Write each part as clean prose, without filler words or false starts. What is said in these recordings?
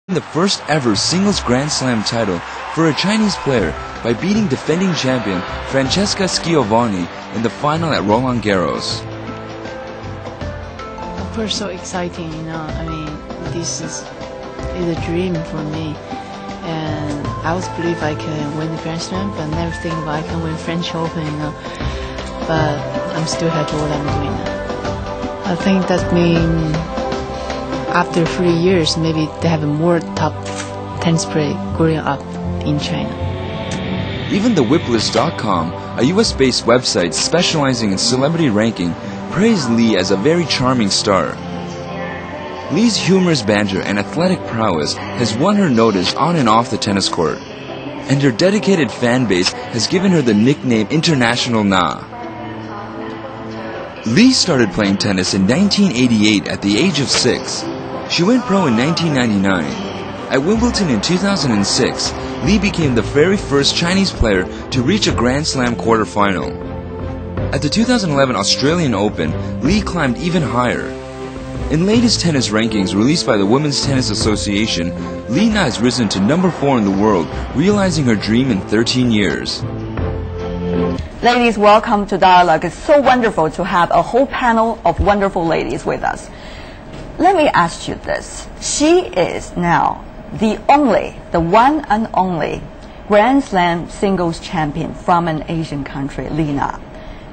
the first ever singles Grand Slam title for a Chinese player by beating defending champion Francesca Schiavone in the final at Roland Garros. Of course, so exciting, I mean, this is a dream for me. And I always believe I can win the Grand Slam, but never think I can win French Open, But I'm still happy what I'm doing now. I think that means after 3 years, maybe they have more top tennis player growing up in China. Even the Whiplist.com, a US-based website specializing in celebrity ranking, praised Li as a very charming star. Li's humorous banter and athletic prowess has won her notice on and off the tennis court, and her dedicated fan base has given her the nickname International Na. Li started playing tennis in 1988 at the age of 6. She went pro in 1999. At Wimbledon in 2006, Li became the very first Chinese player to reach a Grand Slam quarterfinal. At the 2011 Australian Open, Li climbed even higher. In latest tennis rankings released by the Women's Tennis Association, Li Na has risen to number 4 in the world, realizing her dream in 13 years. Ladies, welcome to Dialogue. It's so wonderful to have a whole panel of wonderful ladies with us. Let me ask you this. She is now the one and only Grand Slam singles champion from an Asian country, Li Na.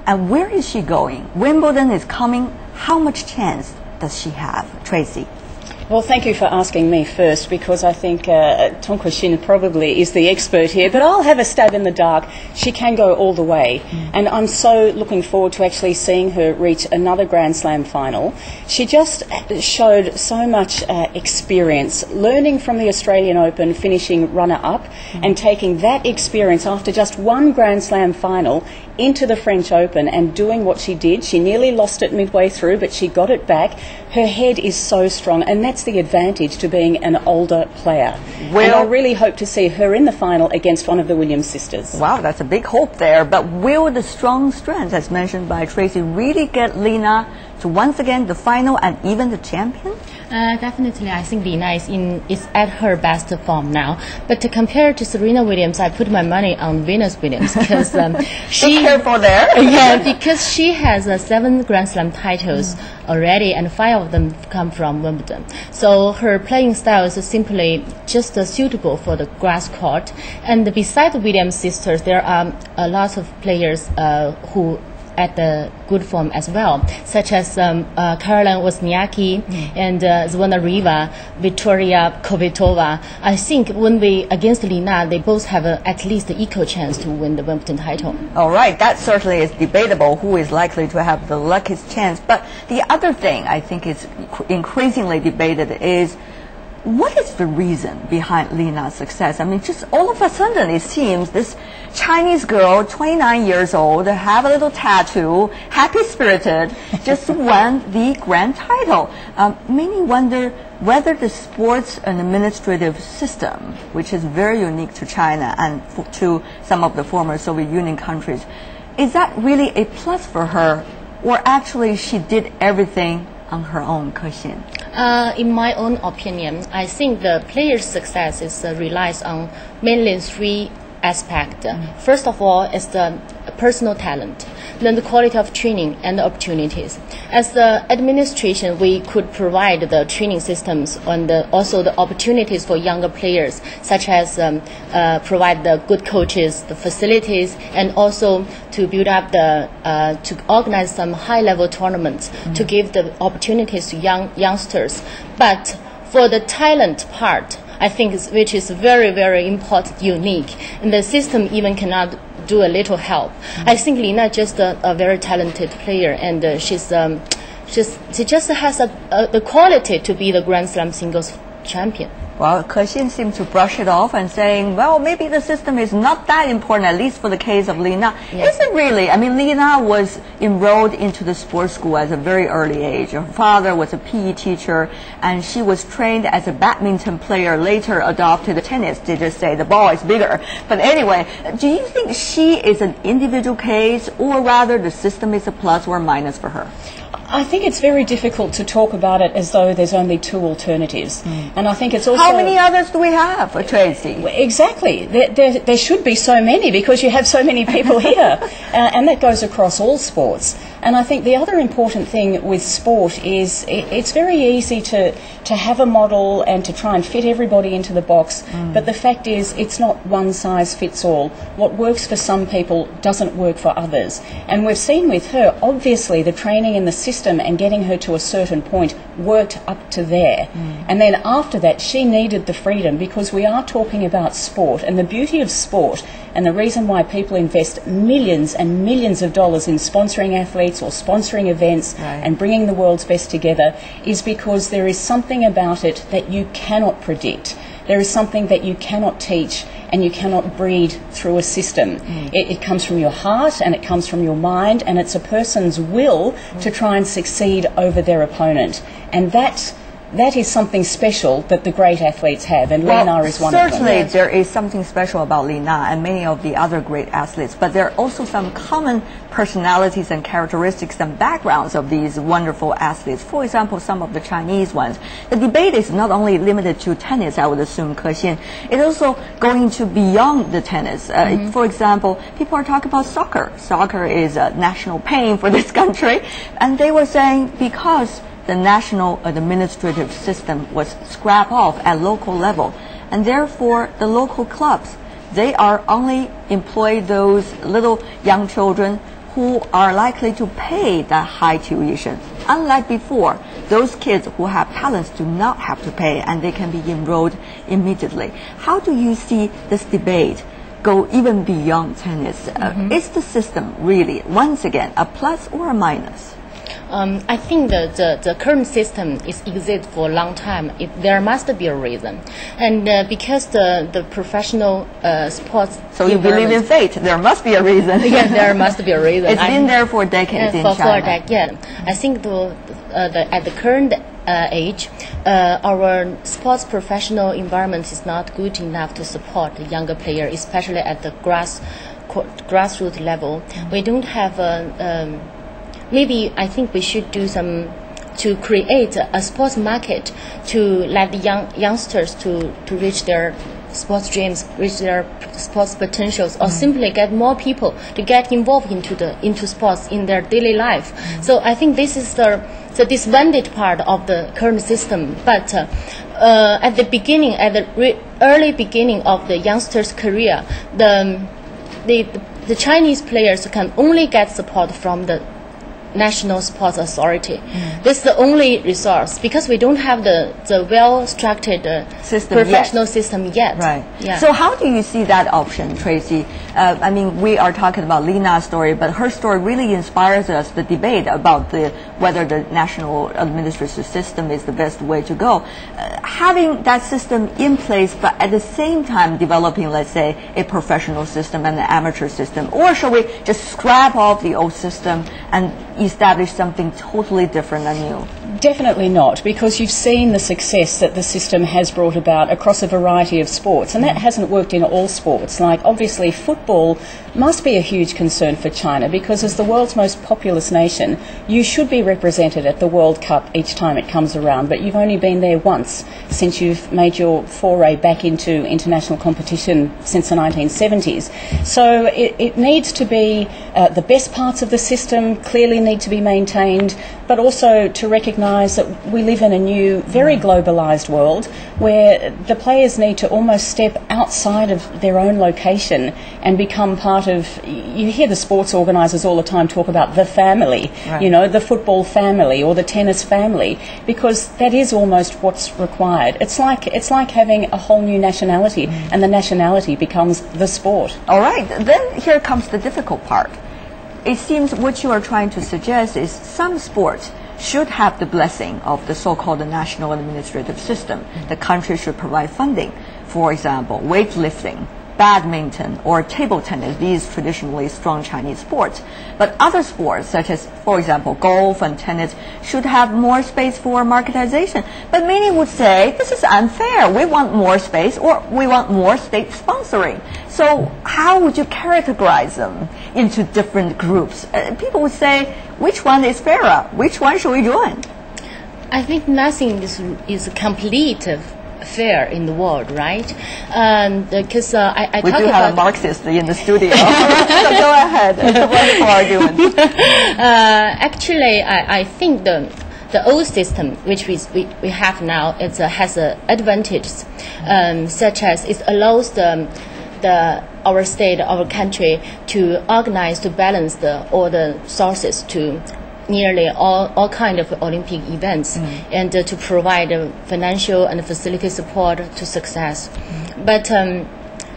And where is she going? Wimbledon is coming. How much chance does she have? Tracy. Well, thank you for asking me first, because I think Tong Kushin probably is the expert here, but I'll have a stab in the dark. She can go all the way, and I'm so looking forward to actually seeing her reach another Grand Slam final. She just showed so much experience, learning from the Australian Open, finishing runner-up, and taking that experience after just one Grand Slam final into the French Open and doing what she did. She nearly lost it midway through, but she got it back. Her head is so strong, and that's the advantage to being an older player. Well, and I really hope to see her in the final against one of the Williams sisters. Wow, that's a big hope there. But will the strong strength, as mentioned by Tracy, really get Li Na to once again the final and even the champion? Definitely, I think Li Na is at her best form now. But to compare to Serena Williams, I put my money on Venus Williams because she. Be careful there. Yeah, because she has 7 Grand Slam titles already, and 5 of them come from Wimbledon. So her playing style is simply just suitable for the grass court. And besides the Williams sisters, there are a lot of players who at the good form as well, such as Caroline Wozniacki and Zvonareva, Victoria Kvitova. I think when against Li Na, they both have at least an equal chance to win the Wimbledon title. All right, that certainly is debatable who is likely to have the luckiest chance. But the other thing I think is increasingly debated is, what is the reason behind Li Na's success? I mean, just all of a sudden it seems this Chinese girl, 29 years old, have a little tattoo, happy-spirited, just won the grand title. Many wonder whether the sports and administrative system, which is very unique to China and to some of the former Soviet Union countries, is that really a plus for her, or actually she did everything on her own, Ke-Shin? In my own opinion, I think the player's success relies on mainly 3 aspects. First of all, is the personal talent, then the quality of training and the opportunities. As the administration, we could provide the training systems and also the opportunities for younger players, such as provide the good coaches, the facilities, and also to build up to organize some high-level tournaments to give the opportunities to youngsters. But for the talent part, I think which is very, very important, unique, and the system even cannot do a little help. I think Li Na is just a very talented player, and she just has the quality to be the Grand Slam singles champion. Well, Ke-Shin seemed to brush it off and saying, well, maybe the system is not that important, at least for the case of Li Na. Yes. Is it really? I mean, Li Na was enrolled into the sports school at a very early age. Her father was a PE teacher, and she was trained as a badminton player, later adopted tennis. They just say the ball is bigger. But anyway, do you think she is an individual case, or rather the system is a plus or minus for her? I think it's very difficult to talk about it as though there's only 2 alternatives. And I think it's also how many others do we have, Tracy? Exactly. There should be so many because you have so many people here. And that goes across all sports. And I think the other important thing with sport is it's very easy to have a model and to try and fit everybody into the box. But the fact is it's not one size fits all. What works for some people doesn't work for others. And we've seen with her, obviously, the training in the system and getting her to a certain point worked up to there. And then after that, she needed the freedom because we are talking about sport. And the beauty of sport and the reason why people invest millions and millions of dollars in sponsoring athletes or sponsoring events and bringing the world's best together is because there is something about it that you cannot predict. There is something that you cannot teach and you cannot breed through a system. It comes from your heart and it comes from your mind, and it's a person's will to try and succeed over their opponent. And that is something special that the great athletes have, and Li Na is one of them. Certainly there is something special about Li Na and many of the other great athletes, but there are also some common personalities and characteristics and backgrounds of these wonderful athletes. For example, some of the Chinese ones. The debate is not only limited to tennis, I would assume, Ke Xian. It's also going to beyond the tennis. For example, people are talking about soccer. Soccer is a national pain for this country, and they were saying because the national administrative system was scrapped off at local level, and therefore the local clubs, they are only employ those little young children who are likely to pay that high tuition. Unlike before, those kids who have talents do not have to pay and they can be enrolled immediately. How do you see this debate go even beyond tennis? Is the system really, once again, a plus or a minus? I think the current system is exist for a long time. There must be a reason, and because the professional sports. So you believe in fate? There must be a reason. Yes, there must be a reason. It's been there for decades in China. I think at the current age, our sports professional environment is not good enough to support the younger player, especially at the grassroots level. We don't have a maybe I think we should do some to create a sports market to let the youngsters to reach their sports dreams, reach their sports potentials, or simply get more people to get involved into sports in their daily life. So I think this is the disadvantage part of the current system. But at the beginning, at the early beginning of the youngsters' career, the Chinese players can only get support from the National Sports Authority. This is the only resource because we don't have the well-structured professional system yet. Right. Yeah. So how do you see that option, Tracy? I mean, we are talking about Li Na's story, but her story really inspires us, the debate about whether the national administrative system is the best way to go. Having that system in place, but at the same time developing, let's say, a professional system and an amateur system, or shall we just scrap off the old system and establish something totally different and new? Definitely not, because you've seen the success that the system has brought about across a variety of sports, and that hasn't worked in all sports. Like, obviously, football must be a huge concern for China, because as the world's most populous nation, you should be represented at the World Cup each time it comes around, but you've only been there once since you've made your foray back into international competition since the 1970s. So it needs to be, the best parts of the system clearly need to be maintained, but also to recognise that we live in a new, very globalised world where the players need to almost step outside of their own location and become part of, you hear the sports organisers all the time talk about the family, you know, the football family or the tennis family, because that is almost what's required. It's like having a whole new nationality, and the nationality becomes the sport. All right, then here comes the difficult part. It seems what you are trying to suggest is some sports should have the blessing of the so-called national administrative system. The country should provide funding. For example, weightlifting, badminton, or table tennis, these traditionally strong Chinese sports. But other sports, such as, for example, golf and tennis, should have more space for marketization. But many would say, this is unfair. We want more space, or we want more state sponsoring. So how would you categorize them into different groups? People would say, which one is fairer? Which one should we join? I think nothing is complete fair in the world, right? Because I we talk do about have a Marxist in the studio. So go ahead. It's a wonderful argument. Actually, I think the old system, which we have now, has advantages, such as it allows our state, our country, to organize, to balance all the sources to nearly all kind of Olympic events, and to provide financial and facility support to success. But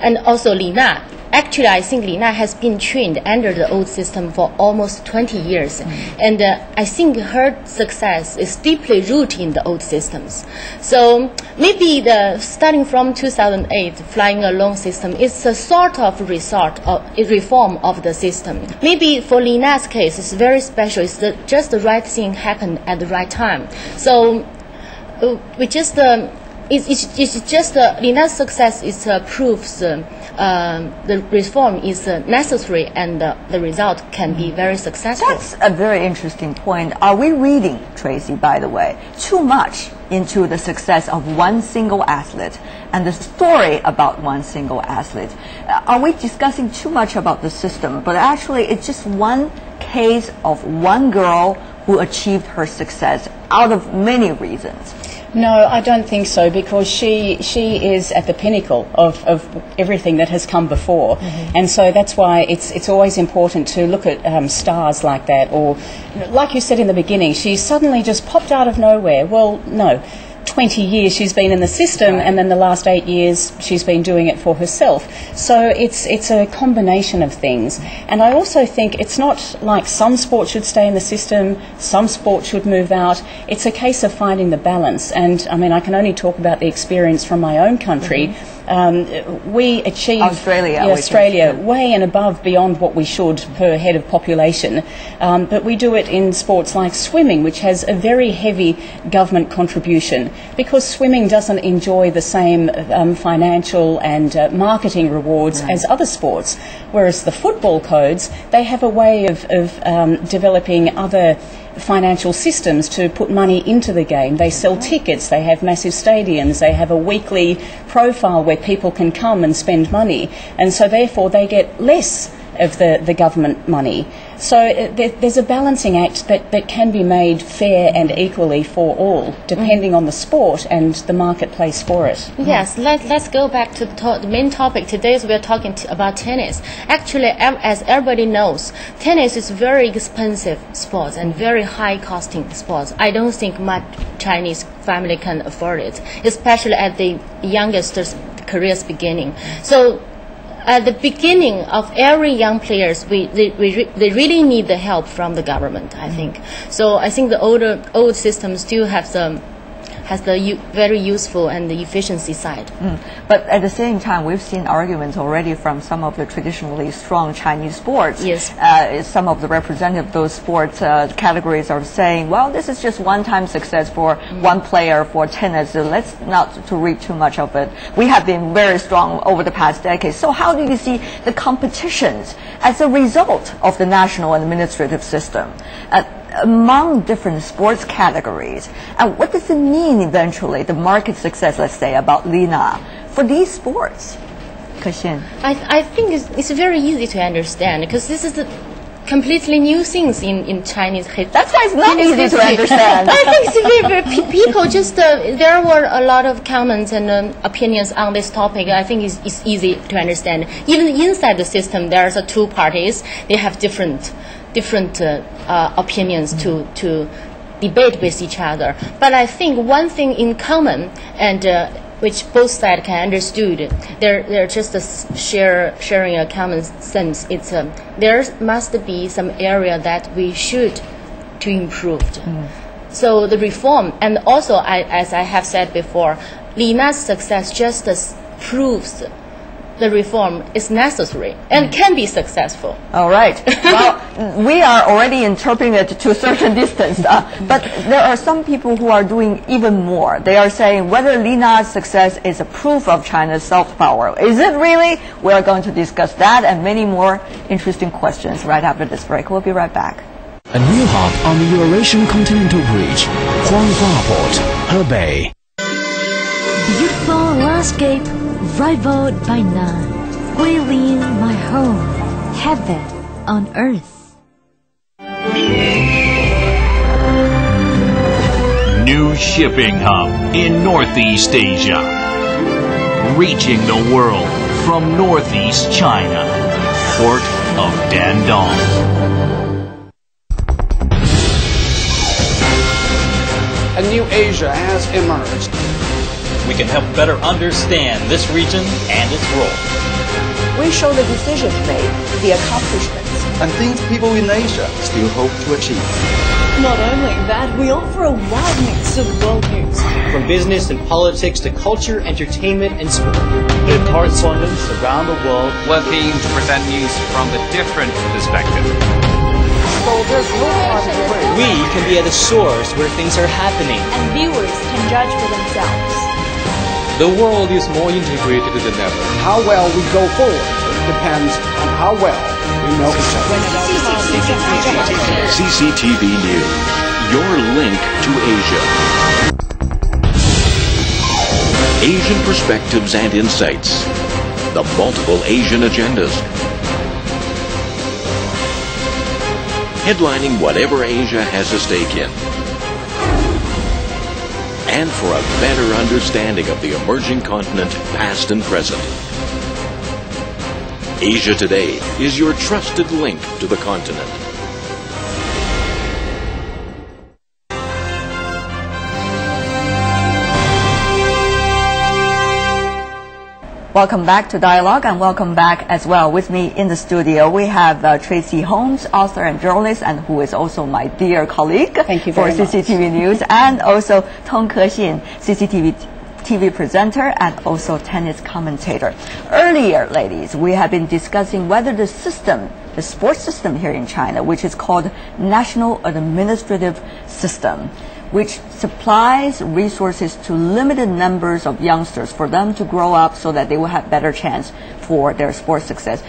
and also Li Na. Actually, I think Li Na has been trained under the old system for almost 20 years. And I think her success is deeply rooted in the old systems. So maybe starting from 2008, flying alone system is a sort of reform of the system. Maybe for Li Na's case, it's very special. It's just the right thing happened at the right time. So we just... It's just Li Na's success is proves the reform is necessary, and the result can be very successful. That's a very interesting point. Are we reading, Tracy, by the way, too much into the success of one single athlete and the story about one single athlete? Are we discussing too much about the system, but actually it's just one case of one girl who achieved her success out of many reasons? No, I don't think so, because she is at the pinnacle of everything that has come before, and so that's why it's always important to look at stars like that, or like you said in the beginning, she suddenly just popped out of nowhere. Well, no. 20 years she's been in the system, and then the last 8 years she's been doing it for herself. So it's a combination of things. And I also think it's not like some sports should stay in the system, some sports should move out. It's a case of finding the balance. And I mean, I can only talk about the experience from my own country. We achieved Australia way and above beyond what we should per head of population, but we do it in sports like swimming, which has a very heavy government contribution, because swimming doesn't enjoy the same financial and marketing rewards as other sports, whereas the football codes, they have a way of developing other financial systems to put money into the game. They sell tickets, they have massive stadiums, they have a weekly profile where people can come and spend money, and so therefore they get less of the government money. So there's a balancing act that can be made fair and equally for all, depending on the sport and the marketplace for it. Yes, let's go back to the main topic. Today we're talking about tennis. Actually, as everybody knows, tennis is very expensive sport and very high costing sport. I don't think much Chinese family can afford it, especially at the youngest career's beginning. So at the beginning of every young players, they really need the help from the government, I think. So I think the old system still has the very useful and the efficiency side. But at the same time, we've seen arguments already from some of the traditionally strong Chinese sports. Yes. Some of the representatives of those sports categories are saying, well, this is just one-time success for one player for tennis, so let's not to read too much of it. We have been very strong over the past decade. So how do you see the competitions as a result of the national administrative system among different sports categories? And what does it mean eventually, the market success, let's say, about Li Na for these sports? Ke-Xin. I think it's very easy to understand, because this is completely new things in Chinese history. That's why it's not easy to understand. I think people just, there were a lot of comments and opinions on this topic. I think it's easy to understand. Even inside the system, there's two parties. They have different opinions to debate with each other. But I think one thing in common, and which both sides can understood, they're just sharing a common sense. It's there must be some area that we should to improve. So the reform, and also as I have said before, Li Na's success just proves the reform is necessary and can be successful. All right. Well, we are already interpreting it to a certain distance, but there are some people who are doing even more. They are saying whether Li Na's success is a proof of China's soft power. Is it really? We are going to discuss that and many more interesting questions right after this break. We'll be right back. A new hub on the Eurasian Continental Bridge, Huanghua Port, Hebei. Beautiful landscape rivaled by none. Guilin, my home, heaven on earth. New shipping hub in Northeast Asia. Reaching the world from Northeast China. Port of Dandong. A new Asia has emerged. We can help better understand this region and its role. We show the decisions made, the accomplishments. And things people in Asia still hope to achieve. Not only that, we offer a wide mix of world news. From business and politics to culture, entertainment, and sport. The correspondents around the world working to present news from a different perspective. So there's no private way. We can be at the source where things are happening. And viewers can judge for themselves. The world is more integrated than ever. How well we go forward depends on how well we know each other. CCTV News, your link to Asia. Asian perspectives and insights. The multiple Asian agendas. Headlining whatever Asia has a stake in. And for a better understanding of the emerging continent, past and present. Asia Today is your trusted link to the continent. Welcome back to Dialogue, and welcome back as well. With me in the studio, we have Tracy Holmes, author and journalist, and who is also my dear colleague for CCTV News, and also Tong Ke-Xin, CCTV TV presenter and also tennis commentator. Earlier, ladies, we have been discussing whether the system, the sports system here in China, which is called National Administrative System, which supplies resources to limited numbers of youngsters for them to grow up so that they will have better chance for their sports success.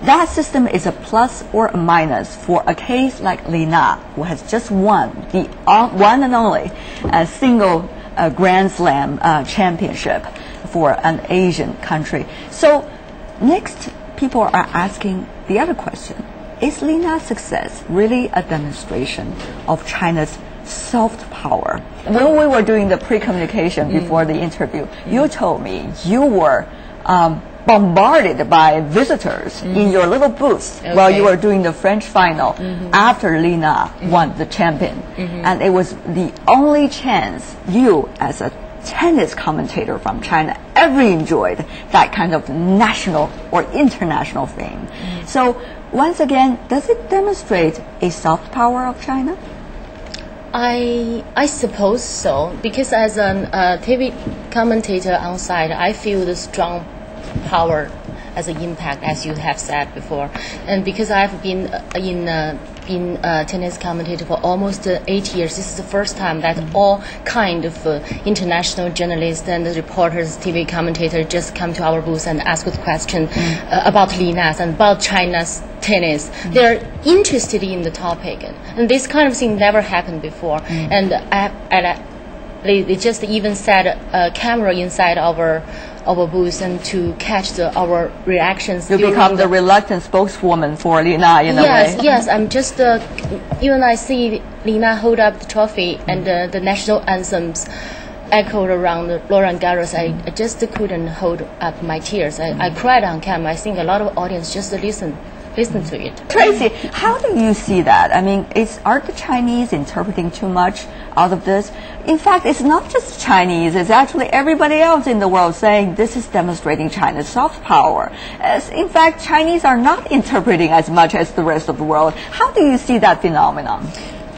That system is a plus or a minus for a case like Li Na, who has just won the one and only single Grand Slam championship for an Asian country. So next, people are asking the other question. Is Li Na's success really a demonstration of China's soft power? When we were doing the pre-communication before the interview, you told me you were bombarded by visitors in your little booth while you were doing the French final after Li Na won the champion. And it was the only chance you, as a tennis commentator from China, ever enjoyed that kind of national or international fame. So once again, does it demonstrate a soft power of China? I suppose so, because as a TV commentator outside, I feel the strong power as an impact, as you have said before, and because I've been been a tennis commentator for almost 8 years, this is the first time that all kind of international journalists and reporters, TV commentators just come to our booth and ask us questions about Li Na and about China's tennis. They're interested in the topic, and this kind of thing never happened before. And they just even set a camera inside our booth and to catch our reactions. You become the reluctant spokeswoman for Li Na in a way. Yes, I'm just, even I see Li Na hold up the trophy and the national anthems echoed around Roland Garros, I just couldn't hold up my tears. I cried on camera. I think a lot of audience just listen to it. Tracy, how do you see that? I mean, are the Chinese interpreting too much out of this? In fact, it's not just Chinese, it's actually everybody else in the world saying this is demonstrating China's soft power. In fact, Chinese are not interpreting as much as the rest of the world. How do you see that phenomenon?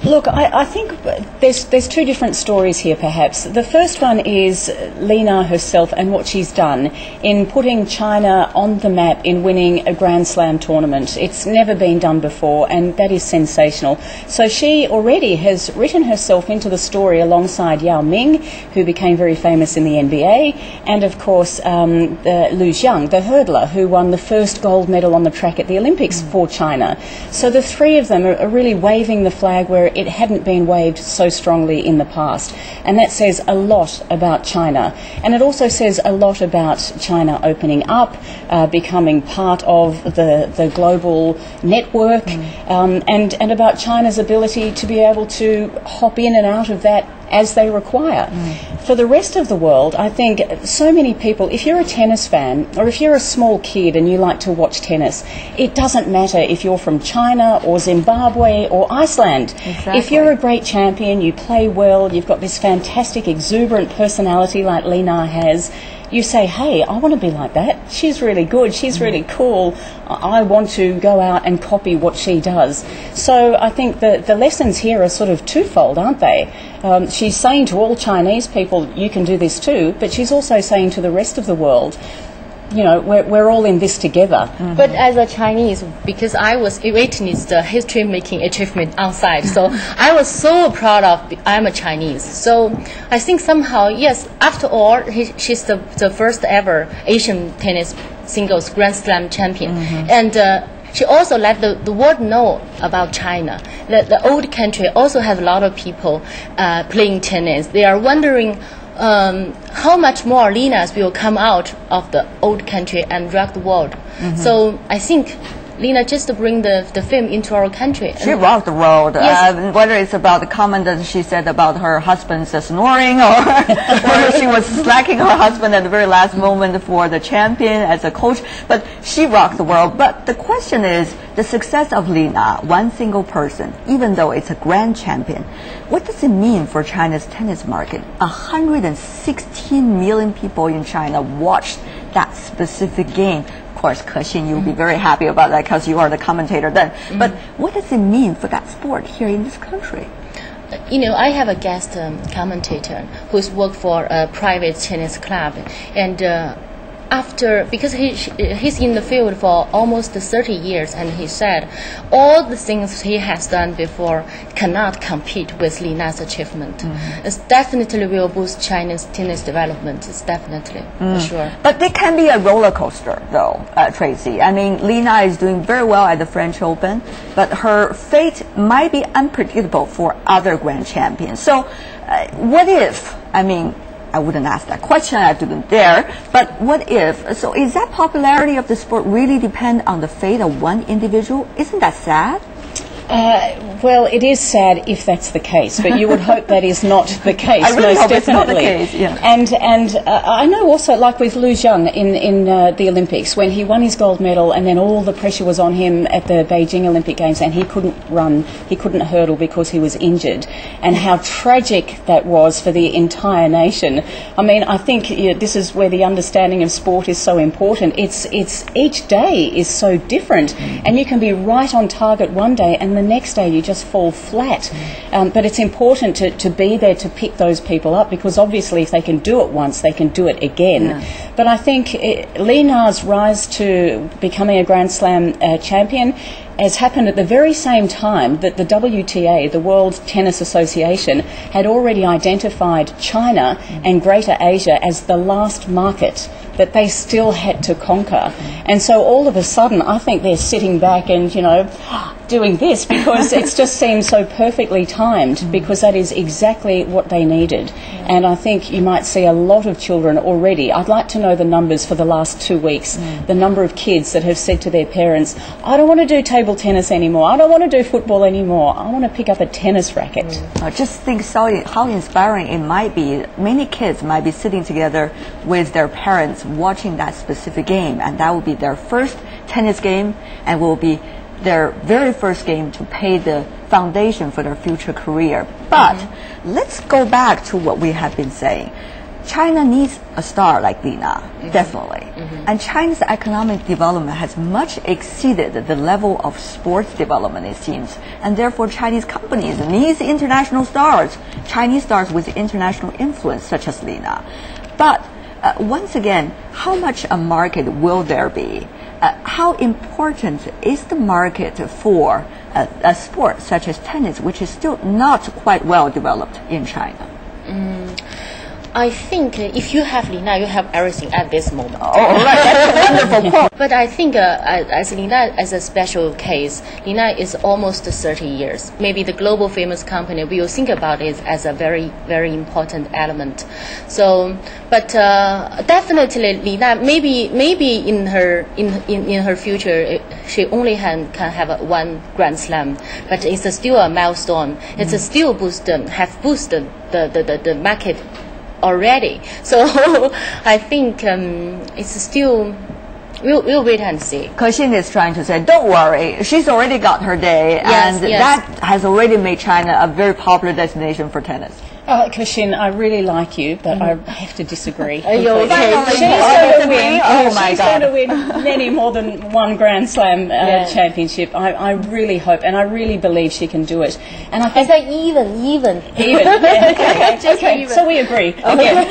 Look, I think there's two different stories here, perhaps. The first one is Li Na herself and what she's done in putting China on the map in winning a Grand Slam tournament. It's never been done before, and that is sensational. So she already has written herself into the story alongside Yao Ming, who became very famous in the NBA, and of course Lu Xiang, the hurdler, who won the first gold medal on the track at the Olympics for China. So the three of them are really waving the flag wherever it hadn't been waved so strongly in the past. And that says a lot about China. And it also says a lot about China opening up, becoming part of the global network, and about China's ability to be able to hop in and out of that as they require. For the rest of the world, I think so many people, if you're a tennis fan or if you're a small kid and you like to watch tennis, it doesn't matter if you're from China or Zimbabwe or Iceland. Exactly. If you're a great champion, you play well, you've got this fantastic, exuberant personality like Li Na has, you say, hey, I want to be like that. She's really good. She's really cool. I want to go out and copy what she does. So I think the lessons here are sort of twofold, aren't they? She's saying to all Chinese people, you can do this too, but she's also saying to the rest of the world, you know, we're all in this together. But as a Chinese, because I was witnessed the history-making achievement outside, so I was so proud of I'm a Chinese. So I think somehow, yes, after all, she's the first ever Asian tennis singles Grand Slam champion. And she also let the world know about China. The old country also has a lot of people playing tennis. They are wondering how much more Li Na will come out of the old country and rock the world. So I think Li Na just bring the film into our country. She rocked the world. Yes. Whether it's about the comment that she said about her husband's snoring, or she was slacking her husband at the very last moment for the champion as a coach, but she rocked the world. But the question is, the success of Li Na, one single person, even though it's a grand champion, what does it mean for China's tennis market? 116 million people in China watched that specific game. Of course, Ke-Xin, you'll be very happy about that because you are the commentator then. But what does it mean for that sport here in this country? You know, I have a guest commentator who's worked for a private tennis club, and because he's in the field for almost 30 years, and he said all the things he has done before cannot compete with Li Na's achievement. It definitely will boost China's tennis development. It's definitely, for sure. But it can be a roller coaster, though, Tracy. I mean, Li Na is doing very well at the French Open, but her fate might be unpredictable for other grand champions. So what if, I mean, I wouldn't ask that question, I didn't dare, but what if? So is that popularity of the sport really depend on the fate of one individual? Isn't that sad? Well, it is sad if that's the case, but you would hope that is not the case. I really most hope definitely. it's not the case. Yeah. And I know also, like with Liu Zhang in the Olympics, when he won his gold medal, and then all the pressure was on him at the Beijing Olympic Games, and he couldn't run, he couldn't hurdle because he was injured, and how tragic that was for the entire nation. I mean, I think this is where the understanding of sport is so important. It's each day is so different, and you can be right on target one day, and the next day you just fall flat. But it's important to be there to pick those people up, because obviously if they can do it once, they can do it again. But I think Li Na's rise to becoming a Grand Slam champion has happened at the very same time that the WTA, the World Tennis Association, had already identified China and Greater Asia as the last market that they still had to conquer. And so all of a sudden, I think they're sitting back and, you know, doing this because it just seems so perfectly timed, because that is exactly what they needed. And I think you might see a lot of children already. I'd like to know the numbers for the last 2 weeks, the number of kids that have said to their parents, I don't want to do table tennis anymore, I don't want to do football anymore, I want to pick up a tennis racket. Just think how inspiring it might be. Many kids might be sitting together with their parents watching that specific game, and that will be their first tennis game and will be their very first game to pay the foundation for their future career. But let's go back to what we have been saying. China needs a star like Li Na, definitely. And China's economic development has much exceeded the level of sports development, it seems. And therefore, Chinese companies need international stars, Chinese stars with international influence, such as Li Na. But once again, how much a market will there be? How important is the market for a sport such as tennis, which is still not quite well developed in China? I think if you have Li Na, you have everything at this moment. Oh, all right, that's a wonderful point. But I think as Li Na, as a special case, Li Na is almost 30 years. Maybe the global famous company will think about it as a very, very important element. So, but definitely Li Na, maybe in her future, she only can have one Grand Slam, but it's still a milestone. It's still have boosted the market already. So I think it's still. We'll wait and see. Ke-Xin is trying to say, don't worry, she's already got her day, and that has already made China a very popular destination for tennis. Ke-Xin, I really like you, but I have to disagree. Are you okay? She's going to win. Oh my She's God. going to win many more than one Grand Slam championship. I really hope, and I really believe she can do it. And I think even. Yeah. Okay. So we agree. Okay.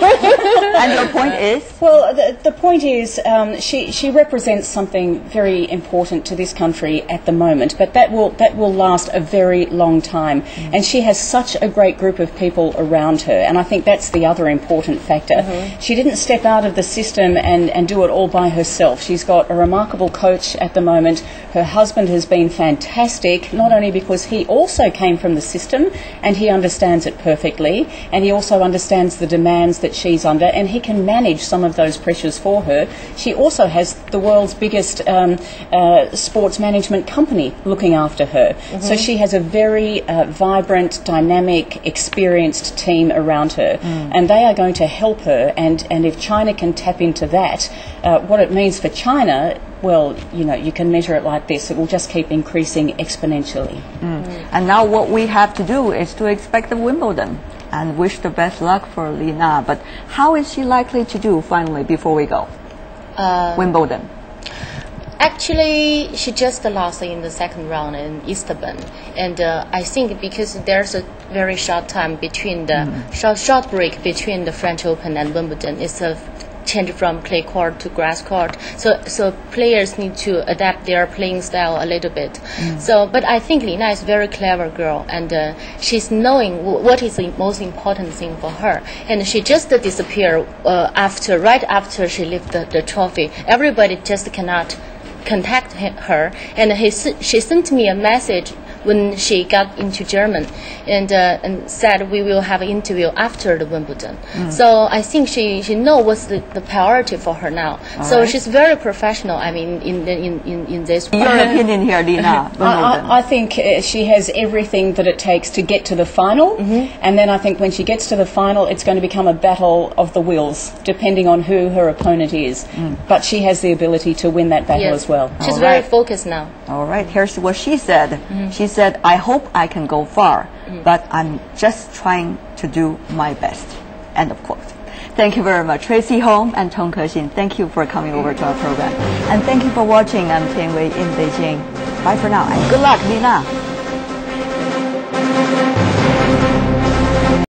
And your point is? Well, the point is she represents something very important to this country at the moment, but that will last a very long time. And she has such a great group of people around her, and I think that's the other important factor. She didn't step out of the system and do it all by herself. She's got a remarkable coach at the moment. Her husband has been fantastic, not only because he also came from the system and he understands it perfectly, and he also understands the demands that she's under, and he can manage some of those pressures for her. She also has the world's biggest sports management company looking after her. So she has a very vibrant, dynamic, experienced team around her, and they are going to help her. And if China can tap into that, what it means for China, well, you can measure it like this: it will just keep increasing exponentially. And now what we have to do is to expect the Wimbledon and wish the best luck for Li Na. But how is she likely to do finally before we go? Wimbledon. Actually, she just lost in the second round in Eastbourne, and I think because there's a very short time between the short break between the French Open and Wimbledon, it's a change from clay court to grass court. So players need to adapt their playing style a little bit. So, but I think Li Na is a very clever girl, and she's knowing what is the most important thing for her. And she just disappeared right after she lifted the trophy. Everybody just cannot contact her, and she sent me a message when she got into German, and said we will have an interview after the Wimbledon. So I think she knows what's the priority for her now. So she's very professional. I mean, in this. Your opinion here, Li Na? I think she has everything that it takes to get to the final, and then I think when she gets to the final, it's going to become a battle of the wills, depending on who her opponent is. But she has the ability to win that battle as well. She's very focused now. All right, here's what she said. She said, I hope I can go far, but I'm just trying to do my best. End of quote. Thank you very much. Tracy Hong and Tong Ke-Xin, thank you for coming over to our program. And thank you for watching. I'm Tian Wei in Beijing. Bye for now, and good luck, Li Na.